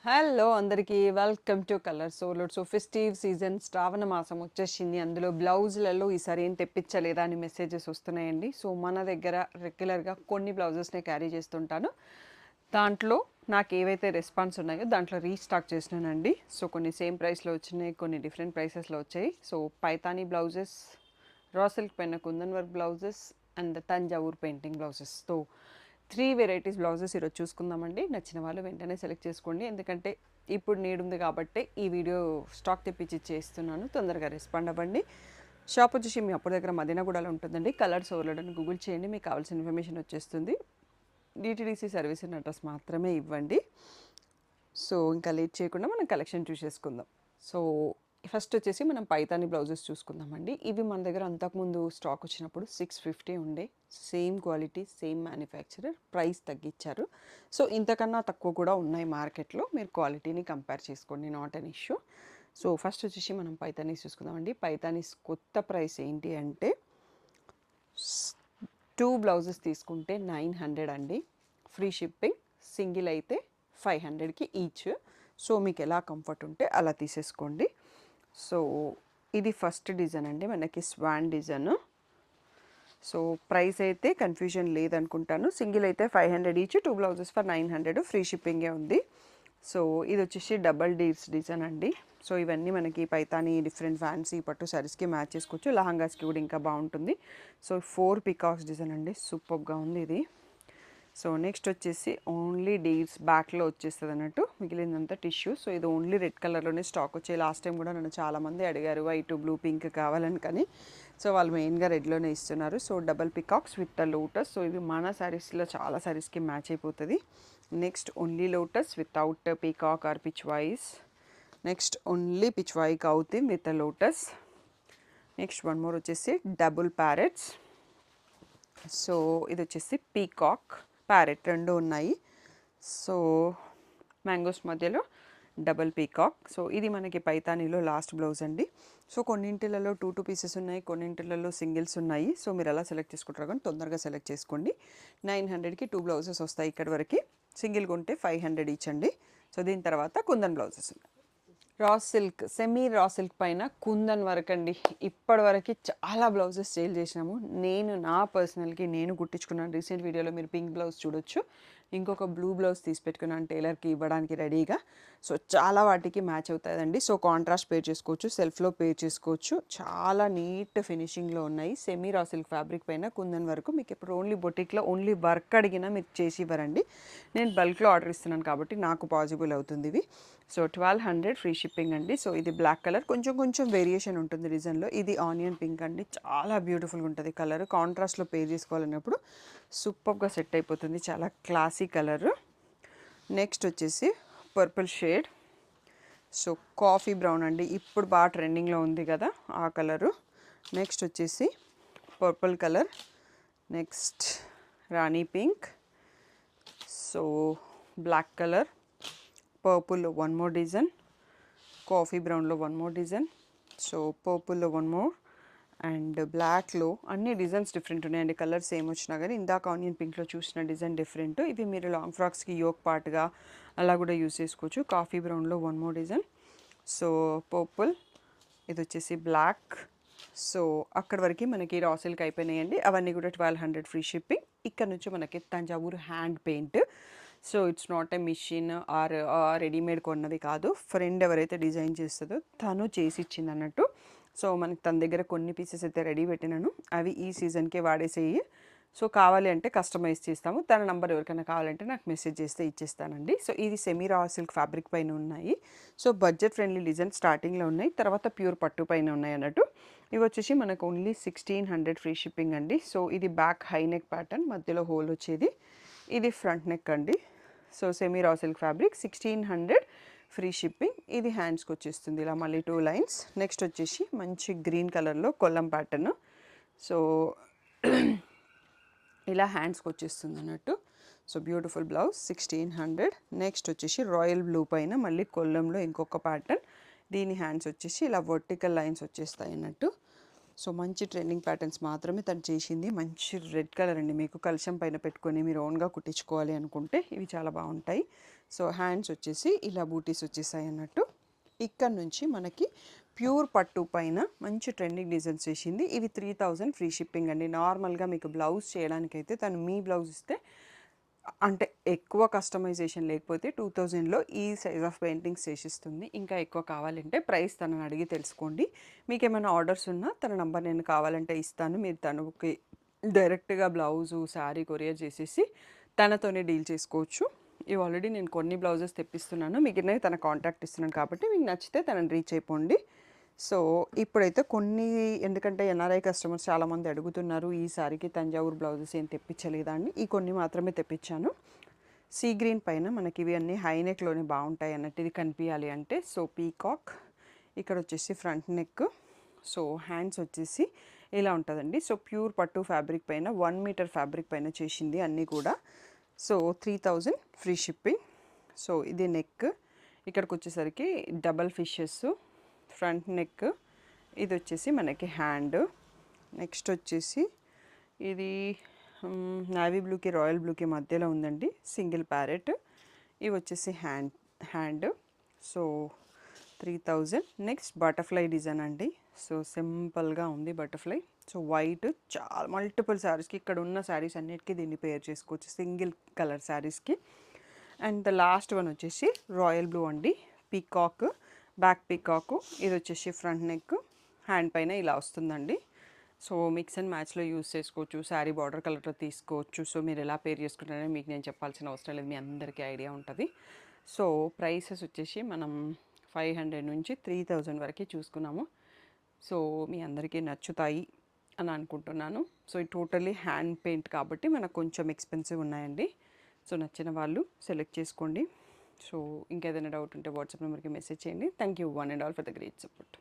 Hello అందరికీ welcome to colour సోలోడ్. So festive season Shravana మాసం వచ్చేసింది. అందులో బ్లౌజులలో ఈసారి ఏం తెప్పించలేదా అని మెసేజెస్ వస్తున్నాయండి. సో మన దగ్గర రెగ్యులర్గా కొన్ని బ్లౌజెస్ని క్యారీ చేస్తుంటాను. దాంట్లో నాకు ఏవైతే రెస్పాన్స్ ఉన్నాయో దాంట్లో రీస్టాక్ చేసినానండి. సో కొన్ని సేమ్ ప్రైస్లో వచ్చినాయి, కొన్ని డిఫరెంట్ ప్రైసెస్లో వచ్చాయి. So Paithani blouses, raw silk పైన Kundan work blouses and Thanjavur painting blouses. So 3 varieties blouses ఈరోజు చూసుకుందామండి. నచ్చిన వాళ్ళు వెంటనే సెలెక్ట్ చేసుకోండి, ఎందుకంటే ఇప్పుడు నీడ్ ఉంది కాబట్టి ఈ వీడియో స్టాక్ తెప్పించి చేస్తున్నాను. తొందరగా రెస్పాండ్ అవ్వండి. షాప్ వచ్చేసి మీ అప్పుడు దగ్గర మదీనాగూడలో ఉంటుందండి. కలర్స్ ఓవర్లోడ్ అని గూగుల్ చేయండి, మీకు కావాల్సిన ఇన్ఫర్మేషన్ వచ్చేస్తుంది. డిటిడిసి సర్వీస్ అండ్ అడ్రస్ మాత్రమే ఇవ్వండి. సో ఇంకా లేట్ చేయకుండా మనం కలెక్షన్ చూసేసుకుందాం. సో ఫస్ట్ వచ్చేసి మనం పైతాని బ్లౌజెస్ చూసుకుందామండి. ఇవి మన దగ్గర అంతకుముందు స్టాక్ వచ్చినప్పుడు 650 ఉండే. Same quality, same manufacturer, price తగ్గించారు. సో ఇంతకన్నా తక్కువ కూడా ఉన్నాయి మార్కెట్లో. మీరు క్వాలిటీని కంపేర్ చేసుకోండి, not an issue. So first వచ్చేసి మనం పైతానీస్ చూసుకుందామండి. పైతానీస్ కొత్త ప్రైస్ ఏంటి అంటే 2 బ్లౌజెస్ తీసుకుంటే 900 అండి, ఫ్రీ షిప్పింగ్. సింగిల్ అయితే 500కి ఈచ్. సో మీకు ఎలా కంఫర్ట్ ఉంటే అలా తీసేసుకోండి. సో ఇది ఫస్ట్ డిజైన్ అండి, మనకి స్వాన్ డిజైన్. సో ప్రైస్ అయితే కన్ఫ్యూజన్ లేదనుకుంటాను. సింగిల్ అయితే 500 ఈచ్, 2 బ్లౌజెస్ ఫర్ 900, ఫ్రీ షిప్పింగే ఉంది. సో ఇది వచ్చేసి డబల్ డీర్స్ డిజైన్ అండి. సో ఇవన్నీ మనకి పైతాని డిఫరెంట్ ఫ్యాన్సీ పట్టు సారీస్కి మ్యాచ్ చేసుకోవచ్చు, లహంగాస్కి కూడా ఇంకా బాగుంటుంది. సో 4 పికాక్స్ డిజైన్ అండి, సూపర్గా ఉంది ఇది. సో నెక్స్ట్ వచ్చేసి ఓన్లీ డీర్స్ బ్యాక్లో వచ్చేస్తుంది అన్నట్టు, మిగిలిందంతా టిష్యూ. సో ఇది ఓన్లీ రెడ్ కలర్లోనే స్టాక్ వచ్చాయి. లాస్ట్ టైం కూడా నన్ను చాలామంది అడిగారు వైట్, బ్లూ, పింక్ కావాలని, కానీ సో వాళ్ళు మెయిన్గా రెడ్లోనే ఇస్తున్నారు. So double peacocks with lotus. So ఇది మన శారీస్లో చాలా శారీస్కి మ్యాచ్ అయిపోతుంది. Next only lotus without peacock or Pichwai. Next only Pichwai కౌతి with lotus. Next one more వచ్చేసి డబుల్ ప్యారెట్స్. సో ఇది వచ్చేసి పీకాక్, ప్యారెట్ రెండు ఉన్నాయి. సో మ్యాంగోస్ మధ్యలో డబల్ పీకాక్. సో ఇది మనకి పైతానీలో లాస్ట్ బ్లౌజ్ అండి. సో కొన్నింటిలలో 2 పీసెస్ ఉన్నాయి, కొన్నింటిలలో సింగిల్స్ ఉన్నాయి. సో మీరు ఎలా సెలెక్ట్ చేసుకుంటారో కానీ తొందరగా సెలెక్ట్ చేసుకోండి. 900కి 2 బ్లౌజెస్ వస్తాయి ఇక్కడి వరకు. సింగిల్ కొంటే 500 ఈచ్ అండి. సో దీని తర్వాత కుందన్ బ్లౌజెస్ ఉన్నాయి. రా సిల్క్, సెమీ రా సిల్క్ పైన కుందన్ వర్క్ అండి. ఇప్పటివరకు చాలా బ్లౌజెస్ సేల్ చేసినాము. నా పర్సనల్కి నేను కుట్టించుకున్నాను. రీసెంట్ వీడియోలో మీరు పింక్ బ్లౌజ్ చూడొచ్చు. ఇంకొక బ్లూ బ్లౌజ్ తీసి పెట్టుకున్నాను టైలర్కి ఇవ్వడానికి రెడీగా. సో చాలా వాటికి మ్యాచ్ అవుతుందండి. సో కాంట్రాస్ట్ పేర్ చేసుకోవచ్చు, సెల్ఫ్లో పేర్ చేసుకోవచ్చు. చాలా నీట్ ఫినిషింగ్లో ఉన్నాయి. సెమీ రా సిల్క్ ఫ్యాబ్రిక్ పైన కుందన్ వరకు. మీకు ఇప్పుడు ఓన్లీ బొటిక్లో ఓన్లీ వర్క్ అడిగినా మీరు చేసి ఇవ్వరండి. నేను బల్క్లో ఆర్డర్ ఇస్తున్నాను కాబట్టి నాకు పాసిబుల్ అవుతుంది ఇవి. సో 1200 ఫ్రీ షిప్పింగ్ అండి. సో ఇది బ్లాక్ కలర్, కొంచెం వేరియేషన్ ఉంటుంది డిజైన్లో. ఇది ఆనియన్ పింక్ అండి, చాలా బ్యూటిఫుల్గా ఉంటుంది కలర్. కాంట్రాస్ట్లో పే చేసుకోవాలన్నప్పుడు సూపర్గా సెట్ అయిపోతుంది, చాలా క్లాసీ కలర్. నెక్స్ట్ వచ్చేసి purple shade. So coffee brown అండి, ఇప్పుడు బాగా ట్రెండింగ్లో ఉంది కదా ఆ కలరు. నెక్స్ట్ వచ్చేసి purple colour. Next rani pink. So black colour, పర్పుల్లో వన్ మోర్ డిజైన్, కాఫీ బ్రౌన్లో వన్ మోర్ డిజైన్, సో పర్పుల్లో వన్ మోర్, అండ్ బ్లాక్లో అన్ని డిజైన్స్ డిఫరెంట్ ఉన్నాయండి. కలర్స్ ఏం వచ్చినా కానీ ఇందాక ఆనియన్ పింక్లో చూసిన డిజైన్ డిఫరెంట్. ఇవి మీరు లాంగ్ ఫ్రాక్స్కి యోక్ పార్ట్గా అలా కూడా యూస్ చేసుకోవచ్చు. కాఫీ బ్రౌన్లో one more design, so purple, ఇది వచ్చేసి బ్లాక్. సో అక్కడి వరకు మనకి రా సిల్క్ అయిపోయినాయండి. అవన్నీ కూడా 1200 ఫ్రీ షిప్పింగ్. ఇక్కడ నుంచి మనకి Thanjavur hand paint. So it's not a machine or readymade కొన్నది కాదు. ఫ్రెండ్ ఎవరైతే డిజైన్ చేస్తుందో తను చేసి ఇచ్చింది అన్నట్టు. సో మనకి తన దగ్గర కొన్ని పీసెస్ అయితే రెడీ పెట్టినాను, అవి ఈ సీజన్కే వాడేసేయి. సో కావాలి అంటే కస్టమైజ్ చేస్తాము. తన నంబర్ ఎవరికైనా కావాలంటే నాకు మెసేజ్ చేస్తే ఇచ్చేస్తానండి. సో ఇది సెమీ రా సిల్క్ ఫ్యాబ్రిక్ పైన ఉన్నాయి. సో బడ్జెట్ ఫ్రెండ్లీ డిజైన్ స్టార్టింగ్లో ఉన్నాయి, తర్వాత ప్యూర్ పట్టు పైన ఉన్నాయి అన్నట్టు. ఇవి వచ్చేసి మనకు ఓన్లీ 1600 ఫ్రీ షిప్పింగ్ అండి. సో ఇది బ్యాక్ హై నెక్ ప్యాటర్న్, మధ్యలో హోల్ వచ్చేది. ఇది ఫ్రంట్ నెక్ అండి. So semi raw silk fabric 1600 free shipping. ఇది హ్యాండ్స్కి వచ్చేస్తుంది ఇలా మళ్ళీ 2 లైన్స్. నెక్స్ట్ వచ్చేసి మంచి గ్రీన్ కలర్లో కొల్లం ప్యాటర్న్. సో ఇలా హ్యాండ్స్కి వచ్చేస్తుంది అన్నట్టు. So beautiful blouse 1600. నెక్స్ట్ వచ్చేసి రాయల్ బ్లూ పైన మళ్ళీ కొల్లంలో ఇంకొక ప్యాటర్న్. దీని హ్యాండ్స్ వచ్చేసి ఇలా వర్టికల్ లైన్స్ వచ్చేస్తాయి అన్నట్టు. సో మంచి ట్రెండింగ్ ప్యాటర్న్స్ మాత్రమే తను చేసింది. మంచి రెడ్ కలర్ అండి, మీకు కలశం పైన పెట్టుకొని మీరు ఓన్గా కుట్టించుకోవాలి అనుకుంటే ఇవి చాలా బాగుంటాయి. సో హ్యాండ్స్ వచ్చేసి ఇలా బూటీస్ వచ్చేసాయి అన్నట్టు. ఇక్కడ నుంచి మనకి ప్యూర్ పట్టు పైన మంచి ట్రెండింగ్ డిజైన్స్ చేసింది. ఇవి 3000 ఫ్రీ షిప్పింగ్ అండి. నార్మల్గా మీకు బ్లౌజ్ చేయడానికైతే తను మీ బ్లౌజ్ ఇస్తే అంటే ఎక్కువ కస్టమైజేషన్ లేకపోతే 2000లో ఈ సైజ్ ఆఫ్ పెయింటింగ్స్ చేసిస్తుంది. ఇంకా ఎక్కువ కావాలంటే ప్రైస్ తనని అడిగి తెలుసుకోండి. మీకు ఏమైనా ఆర్డర్స్ ఉన్నా తన నంబర్ నేను కావాలంటే ఇస్తాను. మీరు తనకి డైరెక్ట్గా బ్లౌజు శారీ కొరియర్ చేసేసి తనతోనే డీల్ చేసుకోవచ్చు. ఇవి ఆల్రెడీ నేను కొన్ని బ్లౌజెస్ తెప్పిస్తున్నాను, మిగిలినవి తన కాంటాక్ట్ ఇస్తున్నాను కాబట్టి మీకు నచ్చితే తనని రీచ్ అయిపోండి. సో ఇప్పుడైతే కొన్ని, ఎందుకంటే ఎన్ఆర్ఐ కస్టమర్స్ చాలామంది అడుగుతున్నారు ఈ సారీకి తంజావూరు బ్లౌజెస్ ఏం తెప్పించలేదా అని. ఈ కొన్ని మాత్రమే తెప్పించాను. సీ గ్రీన్ పైన మనకి ఇవి అన్నీ హై నెక్లోనే బాగుంటాయి అన్నట్టు ఇది కనిపించాలి అంటే. సో పీకాక్, ఇక్కడ వచ్చేసి ఫ్రంట్ నెక్, సో హ్యాండ్స్ వచ్చేసి ఇలా ఉంటుందండి. సో ప్యూర్ పట్టు ఫ్యాబ్రిక్ పైన 1 మీటర్ ఫ్యాబ్రిక్ పైన చేసింది అన్నీ కూడా. So 3000 free shipping. సో ఇది నెక్, ఇక్కడికి వచ్చేసరికి డబల్ ఫిషెస్ ఫ్రంట్ నెక్, ఇది వచ్చేసి మనకి హ్యాండ్. నెక్స్ట్ వచ్చేసి ఇది నావీ బ్లూకి రాయల్ బ్లూకి మధ్యలో ఉందండి, సింగిల్ ప్యారెట్. ఇవి వచ్చేసి hand. So 3000. Next butterfly design అండి. సో సింపుల్గా ఉంది బటర్ఫ్లై. సో వైట్, చాలా మల్టిపుల్ శారీస్కి, ఇక్కడ ఉన్న శారీస్ అన్నిటికీ దీన్ని పేర్ చేసుకోవచ్చు సింగిల్ కలర్ శారీస్కి. అండ్ ద లాస్ట్ వన్ వచ్చేసి రాయల్ బ్లూ అండి, పీకాక్, బ్యాక్ పీకాక్. ఇది వచ్చేసి ఫ్రంట్ నెక్, హ్యాండ్ పైన ఇలా వస్తుందండి. సో మిక్స్ అండ్ మ్యాచ్లో యూస్ చేసుకోవచ్చు, శారీ బార్డర్ కలర్లో తీసుకోవచ్చు. సో మీరు ఎలా పేర్ చేసుకుంటారని మీకు నేను చెప్పాల్సిన అవసరం లేదు, మీ అందరికీ ఐడియా ఉంటుంది. సో ప్రైసెస్ వచ్చేసి మనం 500 నుంచి 3000 వరకు చూసుకున్నాము. సో మీ అందరికీ నచ్చుతాయి అని అనుకుంటున్నాను. సో ఇది టోటల్లీ హ్యాండ్ పెయింట్ కాబట్టి మనకు కొంచెం ఎక్స్పెన్సివ్ ఉన్నాయండి. సో నచ్చిన వాళ్ళు సెలెక్ట్ చేసుకోండి. సో ఇంకేదైనా డౌట్ ఉంటే వాట్సాప్ నెంబర్కి మెసేజ్ చేయండి. Thank you one and all for the great support.